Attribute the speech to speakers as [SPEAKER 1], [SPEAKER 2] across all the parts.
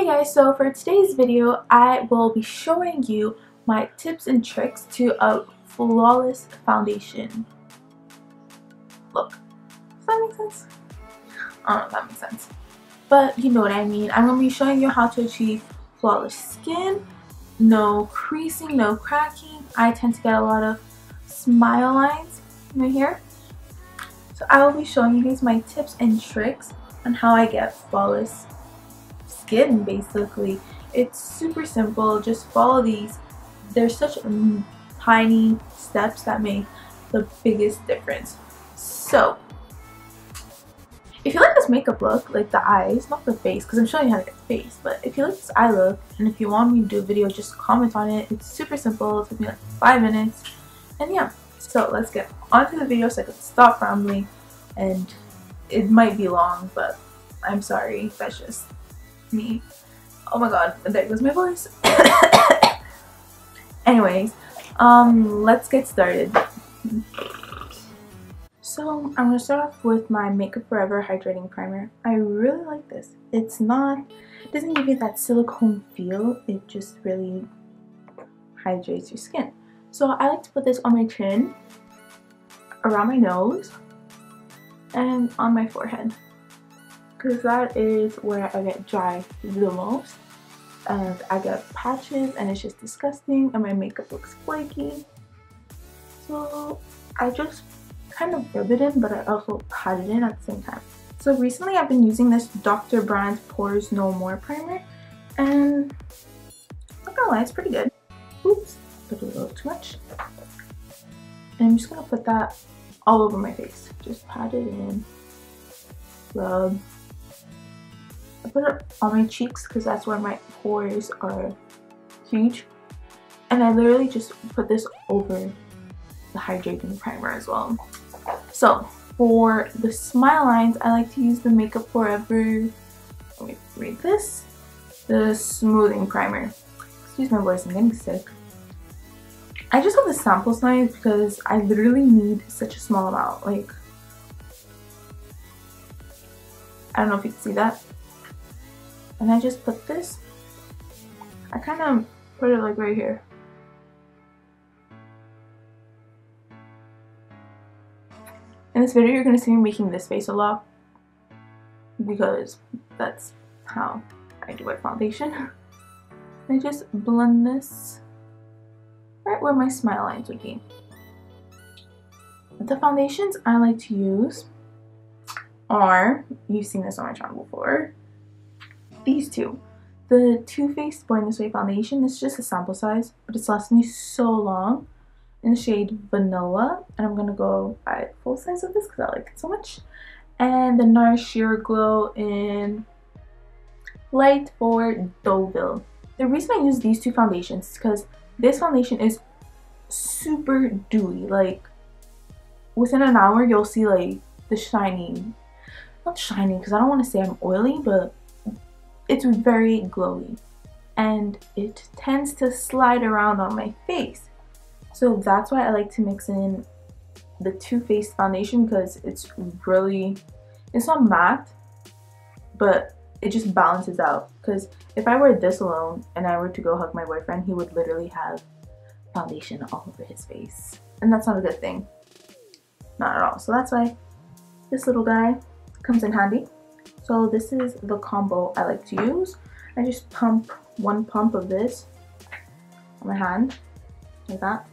[SPEAKER 1] Hey guys, so for today's video, I will be showing you my tips and tricks to a flawless foundation look. Does that make sense? I don't know if that makes sense, but you know what I mean. I'm going to be showing you how to achieve flawless skin, no creasing, no cracking. I tend to get a lot of smile lines right here. So I will be showing you guys my tips and tricks on how I get flawless skin. Basically, it's super simple. Just follow these. There's such tiny steps that make the biggest difference. So if you like this makeup look, like the eyes, not the face, because I'm showing you how to get the face, but if you like this eye look and if you want me to do a video, just comment on it. It's super simple. It took me like 5 minutes, and yeah, so let's get onto the video so I can stop rambling. And it might be long, but I'm sorry, that's just me. Oh my god, there goes my voice. Anyways, let's get started. So I'm gonna start off with my Makeup Forever Hydrating Primer. I really like this. It doesn't give you that silicone feel, it just really hydrates your skin. So I like to put this on my chin, around my nose, and on my forehead, because that is where I get dry the most and I get patches and it's just disgusting and my makeup looks flaky. So I just kind of rub it in, but I also pat it in at the same time. So recently I've been using this Dr. Brant Pores No More primer, and I'm not gonna lie, it's pretty good. Oops, put a little too much. And I'm just gonna put that all over my face. Just pat it in, rub. I put it on my cheeks because that's where my pores are huge. And I literally just put this over the hydrating primer as well. So for the smile lines, I like to use the Makeup Forever, let me read this, the smoothing primer. Excuse my voice, I'm getting sick. I just have the sample size because I literally need such a small amount. Like, I don't know if you can see that. And I just put this, I kind of put it like right here. In this video, you're going to see me making this face a lot because that's how I do my foundation. I just blend this right where my smile lines would be. The foundations I like to use are, you've seen this on my channel before, these two. The Too Faced Born This Way foundation is just a sample size, but it's lasted me so long, in the shade Vanilla, and I'm gonna go buy full size of this because I like it so much. And the Nars Sheer Glow in Light for Deauville. The reason I use these two foundations is because this foundation is super dewy. Like, within an hour you'll see like the shining, not shining because I don't want to say I'm oily, but it's very glowy and it tends to slide around on my face. So that's why I like to mix in the Too Faced foundation, because it's not matte, but it just balances out. Because if I wear this alone and I were to go hug my boyfriend, he would literally have foundation all over his face, and that's not a good thing, not at all. So that's why this little guy comes in handy. So this is the combo I like to use. I just pump one pump of this on my hand like that.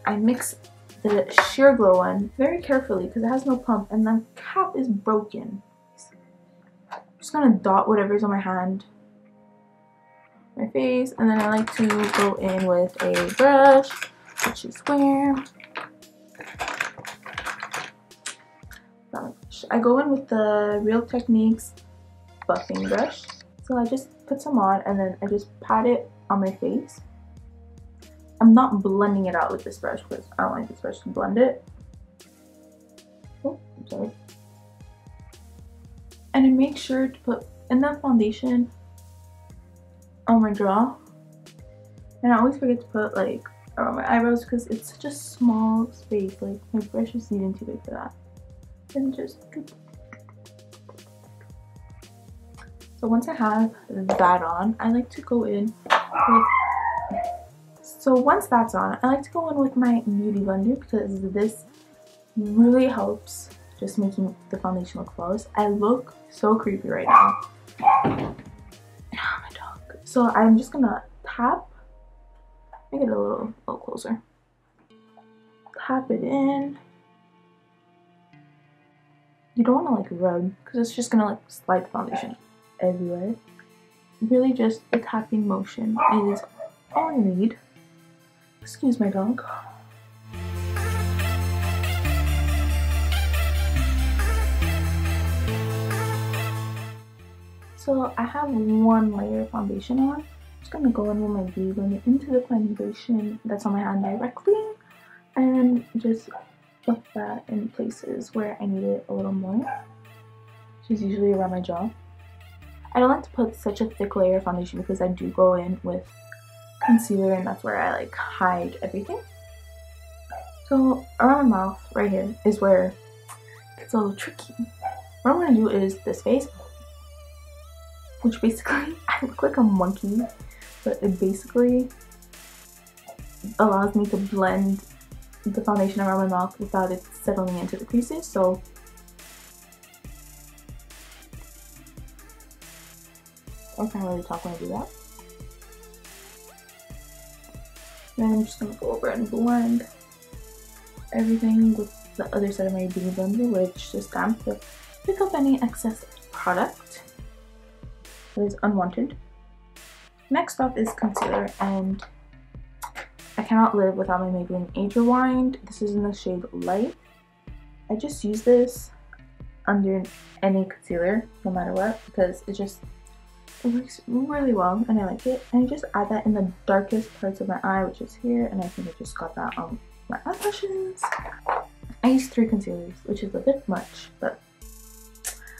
[SPEAKER 1] I mix the Sheer Glow one very carefully because it has no pump and the cap is broken. I'm just gonna dot whatever's on my hand, my face, and then I like to go in with a brush, which is where I go in with the Real Techniques buffing brush. So I just put some on and then I just pat it on my face. I'm not blending it out with this brush because I don't like this brush to blend it. Oh, I'm sorry. And I make sure to put enough foundation on my jaw. And I always forget to put like around my eyebrows because it's such a small space. Like, my brush is even too big for that. And just, so So once I have that on, I like to go in with, so once that's on, I like to go in with my beauty blender because this really helps just making the foundation look flawless. I look so creepy right now. Oh, my dog. So I'm just gonna tap, make it a little closer. Tap it in. You don't want to like rub because it's just gonna like slide the foundation everywhere. Really just a tapping motion is all you need. Excuse my dog. So I have one layer of foundation on. I'm just gonna go in with my beauty blender into the foundation that's on my hand directly and just buff that in places where I need it a little more, which is usually around my jaw. I don't like to put such a thick layer of foundation because I do go in with concealer and that's where I like hide everything. So around my mouth right here is where it's a little tricky. What I'm gonna do is this face, which basically I look like a monkey, but it basically allows me to blend the foundation around my mouth without it settling into the creases. So I can't really talk when I do that. Then I'm just gonna go over and blend everything with the other side of my beauty blender, which just damp to pick up any excess product that is unwanted. Next up is concealer, and I cannot live without my Maybelline Age Rewind. This is in the shade Light. I just use this under any concealer, no matter what, because it works really well and I like it. And I just add that in the darkest parts of my eye, which is here, and I think I just got that on my eyelashes. I use 3 concealers, which is a bit much, but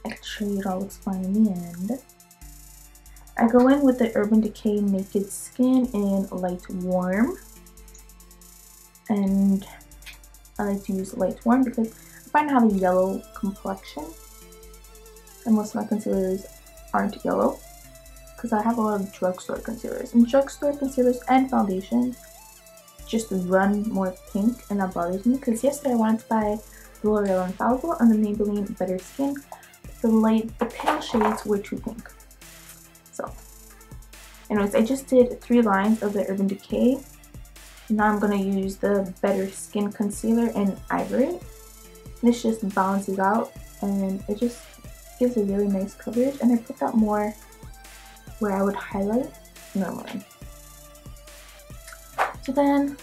[SPEAKER 1] I can show you it all looks fine in the end. I go in with the Urban Decay Naked Skin in Light Warm. And I like to use Light Warm because I find I have a yellow complexion. And most of my concealers aren't yellow because I have a lot of drugstore concealers. And drugstore concealers and foundations just run more pink, and that bothers me because yesterday I wanted to buy the L'Oreal Infallible and the Maybelline Better Skin. The pale shades were too pink. So anyways, I just did 3 lines of the Urban Decay. Now I'm going to use the Better Skin Concealer in Ivory. This just balances out and it just gives a really nice coverage, and I put that more where I would highlight normally. So then,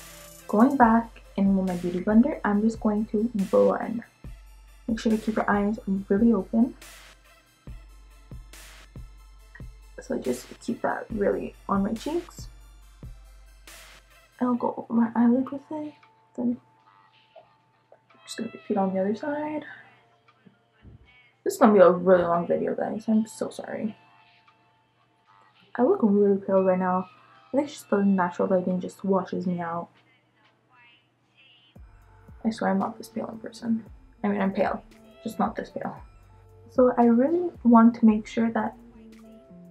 [SPEAKER 1] going back in with my beauty blender, I'm just going to blend. Make sure to keep your eyes really open. So just keep that really on my cheeks. I'll go over my eyelid with it. Then I'm just gonna repeat on the other side. This is gonna be a really long video, guys. I'm so sorry. I look really pale right now. I think just the natural lighting just washes me out. I swear I'm not this pale in person. I mean, I'm pale, just not this pale. So I really want to make sure that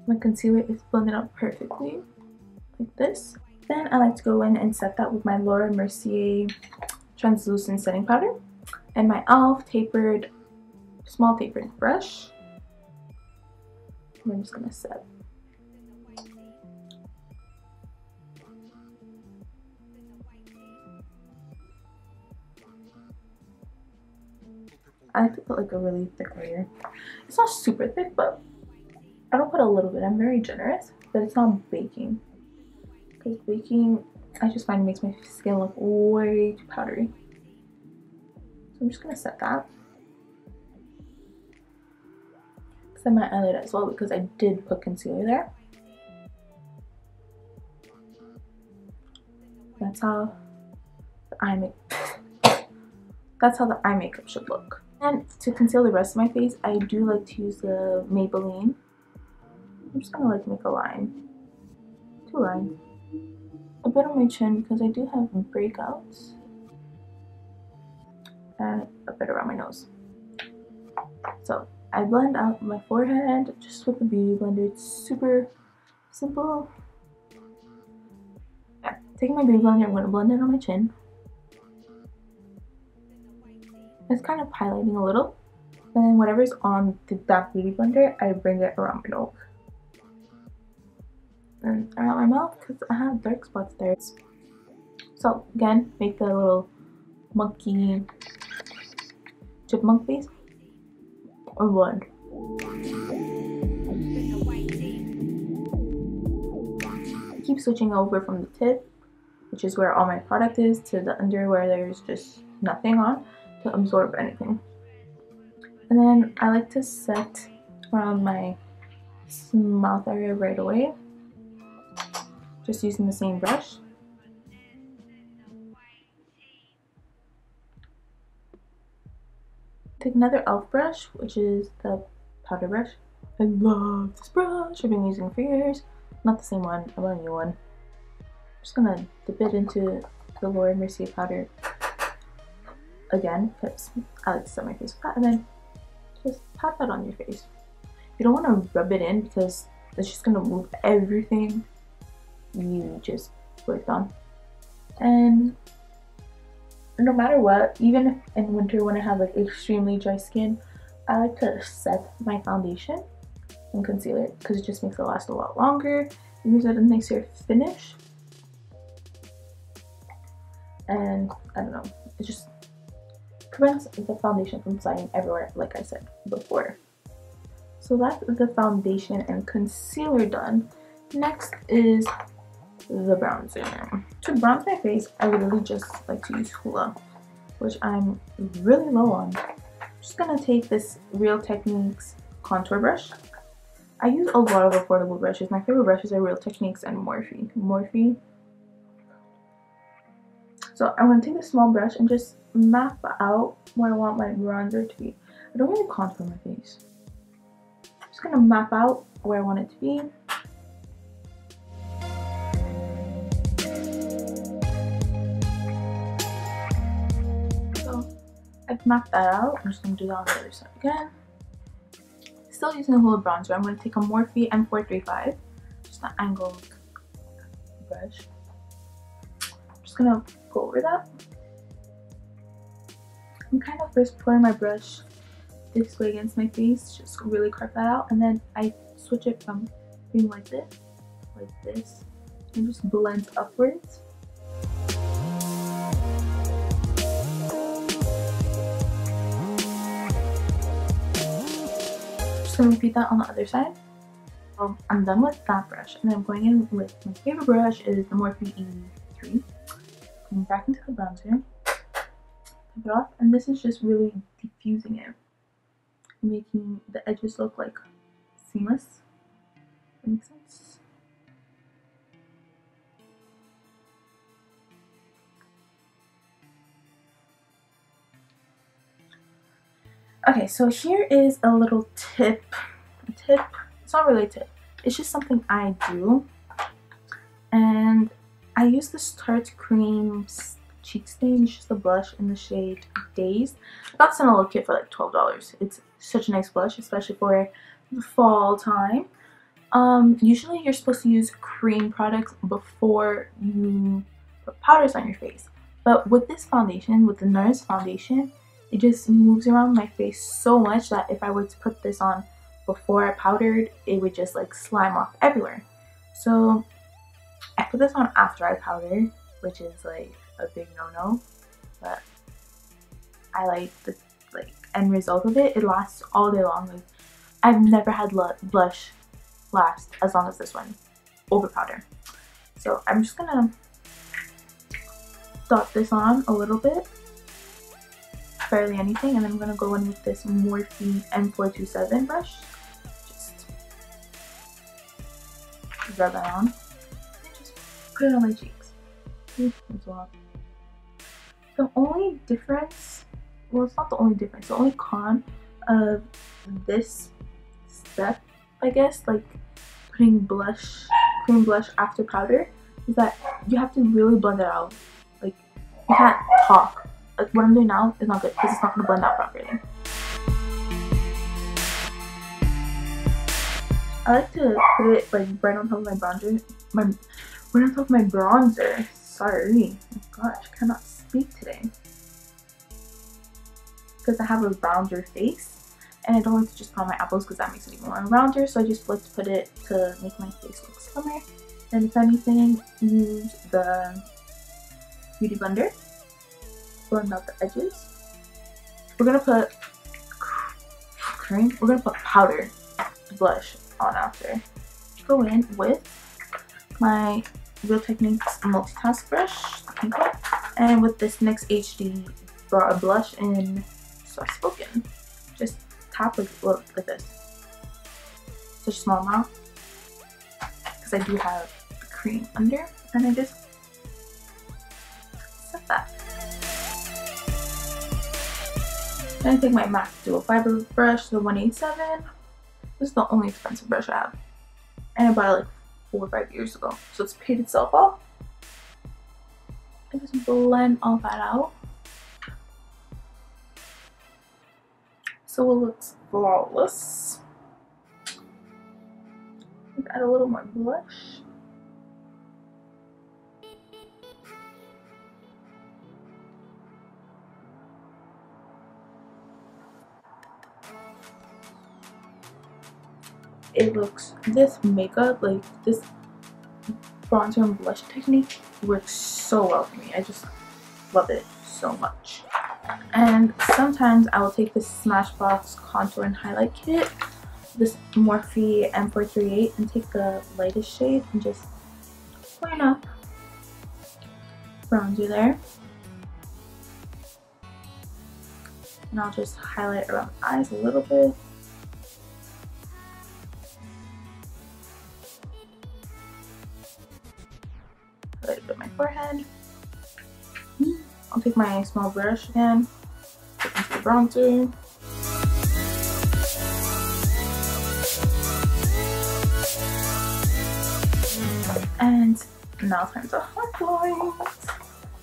[SPEAKER 1] my concealer is blended out perfectly, like this. Then I like to go in and set that with my Laura Mercier translucent setting powder and my alll small tapered brush. I'm just gonna set. I like to put like a really thick layer. It's not super thick, but I don't put a little bit. I'm very generous, but it's not baking. Because baking, I just find it makes my skin look way too powdery. So I'm just gonna set that. Set my eyelid as well because I did put concealer there. That's how the eye makeup should look. And to conceal the rest of my face, I do like to use the Maybelline. I'm just gonna like make a line, 2 lines, a bit on my chin because I do have breakouts, and a bit around my nose. So I blend out my forehead just with the beauty blender. It's super simple. Yeah, taking my beauty blender, I'm going to blend it on my chin. It's kind of highlighting a little. Then whatever's on that beauty blender, I bring it around my nose. And around my mouth because I have dark spots there. So again, make the little monkey chipmunk face or blend. Keep switching over from the tip, which is where all my product is, to the under where there's just nothing on to absorb anything. And then I like to set around my mouth area right away, just using the same brush. Take another e.l.f. brush, which is the powder brush. I love this brush. I've been using it for years. Not the same one, I want a new one. I'm just gonna dip it into the Laura Mercier powder again, because I like to set my face with that, and then just pat that on your face. You don't want to rub it in because it's just gonna move everything you just worked on. And no matter what, even if in winter when I have like extremely dry skin, I like to set my foundation and concealer because it just makes it last a lot longer. It gives it a nicer finish. And I don't know, it just prevents the foundation from sliding everywhere, like I said before. So that's the foundation and concealer done. Next is the bronzer. To bronze my face, I literally just like to use Hoola, which I'm really low on. I'm just gonna take this Real Techniques contour brush. I use a lot of affordable brushes. My favorite brushes are Real Techniques and Morphe. So I'm gonna take a small brush and just map out where I want my bronzer to be. I don't really contour my face. I'm just gonna map out where I want it to be. I've mapped that out. I'm just going to do that on the other side again. Still using the Hoola bronzer, I'm going to take a Morphe M435, just an angled brush. I'm just going to go over that. I'm kind of first pulling my brush this way against my face, just really carve that out, and then I switch it from being like this, and just blend upwards. Gonna repeat that on the other side. So I'm done with that brush, and then I'm going in with my favorite brush is the Morphe E3. Going back into the bronzer, take it off, and this is just really diffusing it, making the edges look like seamless. That makes sense. Okay, so here is a little tip. It's not really a tip. It's just something I do. And I use this Tarte Cream Cheek Stain. It's just a blush in the shade Days. I got this in a little kit for like $12. It's such a nice blush, especially for the fall time. Usually you're supposed to use cream products before you put powders on your face. But with this foundation, with the Nars foundation, it just moves around my face so much that if I were to put this on before I powdered, it would just like slime off everywhere. So I put this on after I powdered, which is like a big no-no, but I like the end result of it. It lasts all day long. Like, I've never had blush last as long as this one over powder. So I'm just gonna dot this on a little bit, barely anything, and then I'm gonna go in with this Morphe M427 brush. Just rub that on and just put it on my cheeks as well. The only difference, well, it's not the only difference, the only con of this step, I guess, like putting cream blush after powder, is that you have to really blend it out. Like, you can't talk. Like, what I'm doing now is not good because it's not going to blend out properly. I like to put it like right on top of my bronzer. Right on top of my bronzer. Sorry. Oh my gosh, I cannot speak today. Because I have a rounder face and I don't like to just put on my apples because that makes it even more rounder. So I just like to put it to make my face look slimmer. And if anything, use the Beauty Blender. Blend out the edges. We're gonna put cream. We're gonna put powder blush on after. Go in with my Real Techniques multitask brush, the pink one, and with this NYX HD blush in Soft Spoken. Just tap like this. Such a small amount because I do have cream under, and I just set that. Then I take my MAC Dual Fiber brush, the 187. This is the only expensive brush I have, and I bought it like 4 or 5 years ago, so it's paid itself off. I just blend all that out so it looks flawless. Add a little more blush. It looks, this makeup, like this bronzer and blush technique works so well for me. I just love it so much. And sometimes I will take this Smashbox contour and highlight kit, this Morphe M438, and take the lightest shade and just point up bronzer there. And I'll just highlight around the eyes a little bit. Highlight a bit my forehead. I'll take my small brush again, put into the bronzer. And now time to highlight,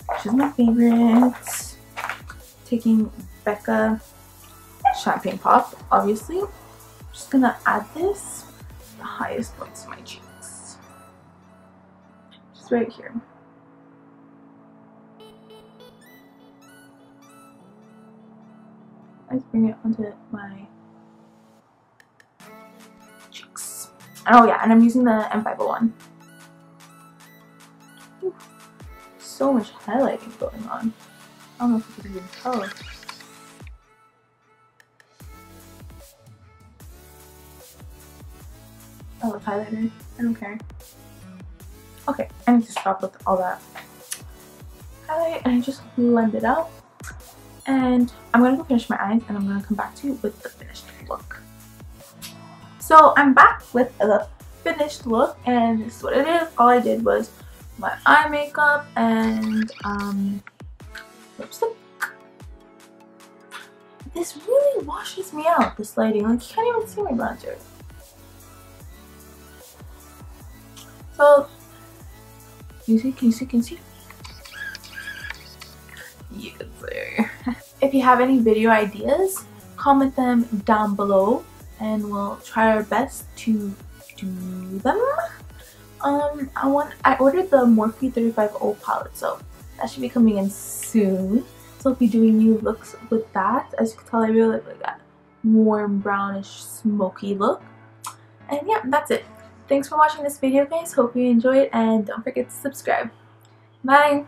[SPEAKER 1] which is my favorite. Taking Becca Champagne Pop, obviously. I'm just gonna add this the highest points of my cheeks. Just right here. Let's bring it onto my cheeks. Oh yeah, and I'm using the M501. Ooh, so much highlighting going on. I don't know if you can even tell. I love highlighter. I don't care. Okay, I need to stop with all that highlight and I just blend it out. And I'm gonna go finish my eyes and I'm gonna come back to you with the finished look. So I'm back with the finished look and this is what it is. All I did was my eye makeup and lipstick. This really washes me out, this lighting. Like you can't even see my bronzer. So can you see? You can see. If you have any video ideas, comment them down below and we'll try our best to do them. I ordered the Morphe 35O palette, so that should be coming in soon. So I'll be doing new looks with that. As you can tell, I really like that warm brownish smoky look. And yeah, that's it. Thanks for watching this video, guys. Hope you enjoyed and don't forget to subscribe. Bye!